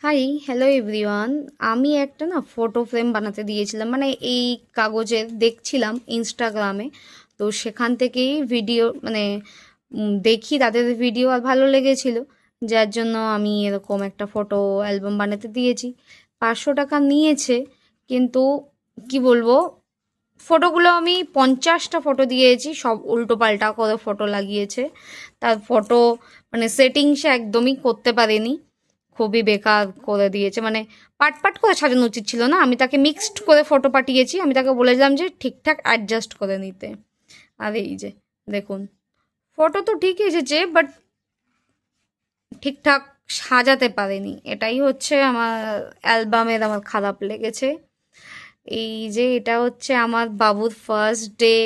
High, hello everyone. আমি একটা না ফটো ফ্রেম বানাতে দিয়েছিলাম, মানে এই কাগজের দেখছিলাম ইনস্টাগ্রামে। তো সেখান থেকেই ভিডিও মানে দেখি তাদের ভিডিও আর ভালো লেগেছিল, যার জন্য আমি এরকম একটা ফটো অ্যালবাম বানাতে দিয়েছি। 500 টাকা নিয়েছে, কিন্তু কি বলবো, ফটোগুলো আমি 50টা ফটো দিয়েছি, সব উল্টো পাল্টা করে ফটো লাগিয়েছে। তার ফটো মানে সেটিংসে একদমই করতে পারেনি, খুবই বেকার করে দিয়েছে। মানে পাট পাট করে সাজানো উচিত ছিল না, আমি তাকে মিক্সড করে ফটো পাঠিয়েছি। আমি তাকে বলেছিলাম যে ঠিকঠাক অ্যাডজাস্ট করে নিতে। আর এই যে দেখুন, ফটো তো ঠিক এসেছে, বাট ঠিকঠাক সাজাতে পারেনি। এটাই হচ্ছে আমার অ্যালবামের আমার খারাপ লেগেছে। এই যে এটা হচ্ছে আমার বাবুর ফার্স্ট ডে,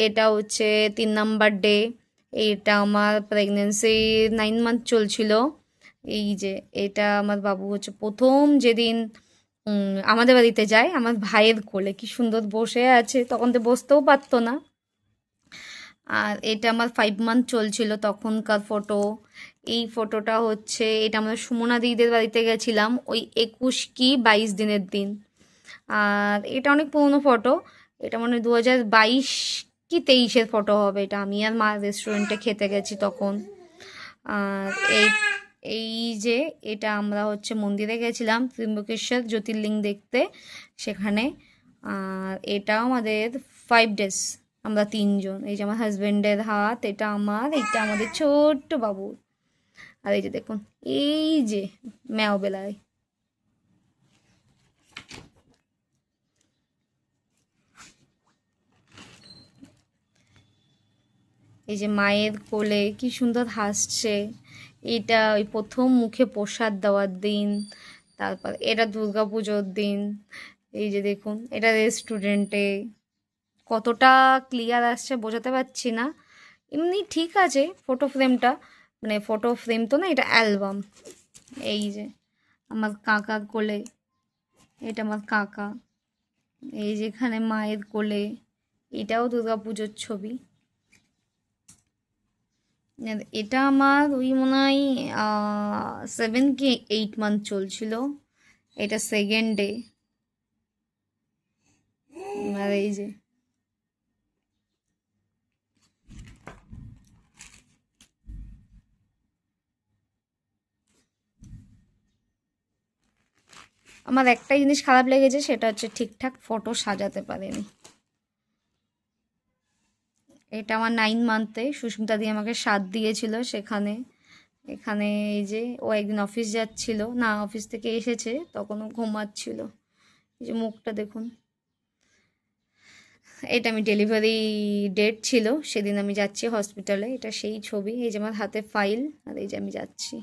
এটা হচ্ছে 3 নাম্বার ডে। এটা আমার প্রেগনেন্সি 9 মান্থ চলছিল। এই যে এটা আমার বাবু হচ্ছে প্রথম যেদিন আমাদের বাড়িতে যায়, আমার ভাইয়ের কোলে কি সুন্দর বসে আছে, তখন তো বসতেও পারতো না। আর এটা আমার 5 মান্থ চলছিল তখনকার ফটো। এই ফটোটা হচ্ছে, এটা আমরা সুমনা দিদিদের বাড়িতে গেছিলাম ওই 21 কি 22 দিনের দিন। আর এটা অনেক পুরনো ফটো, এটা মনে হয় 2022 কি 2023-এর ফটো হবে। এটা আমি আর মা রেস্টুরেন্টে খেতে গেছি তখন। আর এই যে এটা আমরা হচ্ছে মন্দিরে গেছিলাম ত্রিম্বকেশ্বর জ্যোতির্লিঙ্গ দেখতে, সেখানে। আর এটাও আমাদের 5 ডেজ, আমরা 3 জন। এই যে আমার হাজব্যান্ডের হাত, এটা আমার, এটা আমাদের ছোট্ট বাবু। আর এই যে দেখুন, এই যে ম্যাওবেলায়, এই যে মায়ের কোলে কি সুন্দর হাসছে। এটা ওই প্রথম মুখে প্রসাদ দেওয়ার দিন। তারপর এটা দুর্গা পুজোর দিন। এই যে দেখুন, এটা রেস্টুরেন্টে। কতটা ক্লিয়ার আসছে বোঝাতে পারছি না, এমনি ঠিক আছে ফটো ফ্রেমটা। মানে ফটো ফ্রেম তো না, এটা অ্যালবাম। এই যে আমার কাকার কোলে, এটা আমার কাকা। এই যেখানে মায়ের কোলে, এটাও দুর্গা পুজোর ছবি। আর এটা আমার ওই মনে হয় 7 কি 8 মান্থ চলছিল। এটা সেকেন্ড ডে। আর এই যে আমার একটাই জিনিস খারাপ লেগেছে, সেটা হচ্ছে ঠিকঠাক ফটো সাজাতে পারেনি। এটা আমার 9 মান্থে সুস্মিতা দিয়ে আমাকে 7 দিয়েছিল সেখানে। এখানে এই যে ও একদিন অফিস যাচ্ছিল না, অফিস থেকে এসেছে তখন ও ঘুমাচ্ছিল। এই যে মুখটা দেখুন। এটা আমি ডেলিভারি ডেট ছিল সেদিন আমি যাচ্ছি হসপিটালে, এটা সেই ছবি। এই যে আমার হাতে ফাইল, আর এই যে আমি যাচ্ছি।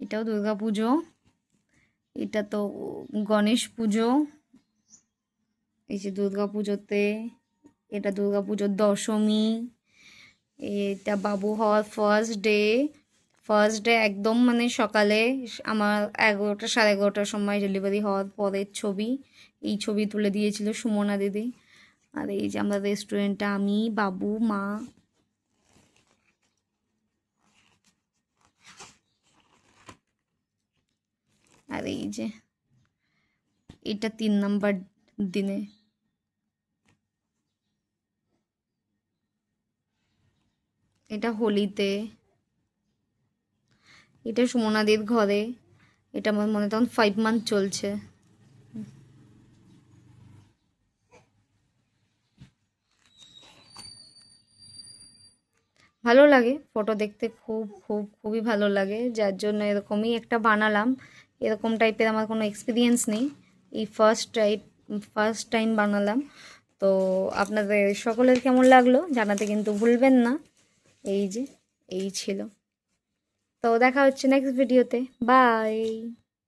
এটাও দুর্গা পুজো, এটা তো গণেশ পুজো। এই যে দুর্গা পুজোতে, এটা দুর্গা পুজোর দশমী। এটা বাবু হওয়ার ফার্স্ট ডে একদম মানে সকালে, আমার 11টা 11:30টার সময় ডেলিভারি হওয়ার পরের ছবি। এই ছবি তুলে দিয়েছিল সুমনা দিদি। আর এই যে আমরা রেস্টুরেন্টে, আমি বাবু মা। আর এই যে এটা 3 নাম্বার দিনে। এটা হোলিতে, এটা সুমনাদির ঘরে। এটা আমার মনে তখন 5 মান্থ চলছে। ভালো লাগে ফটো দেখতে, খুব খুব খুবই ভালো লাগে, যার জন্য এরকমই একটা বানালাম। এরকম টাইপের আমার কোনো এক্সপিরিয়েন্স নেই, এই ফার্স্ট টাইম বানালাম। তো আপনাদের সকলের কেমন লাগলো জানাতে কিন্তু ভুলবেন না। এই যে এই ছিল। তো দেখা হচ্ছে নেক্সট ভিডিওতে। বাই।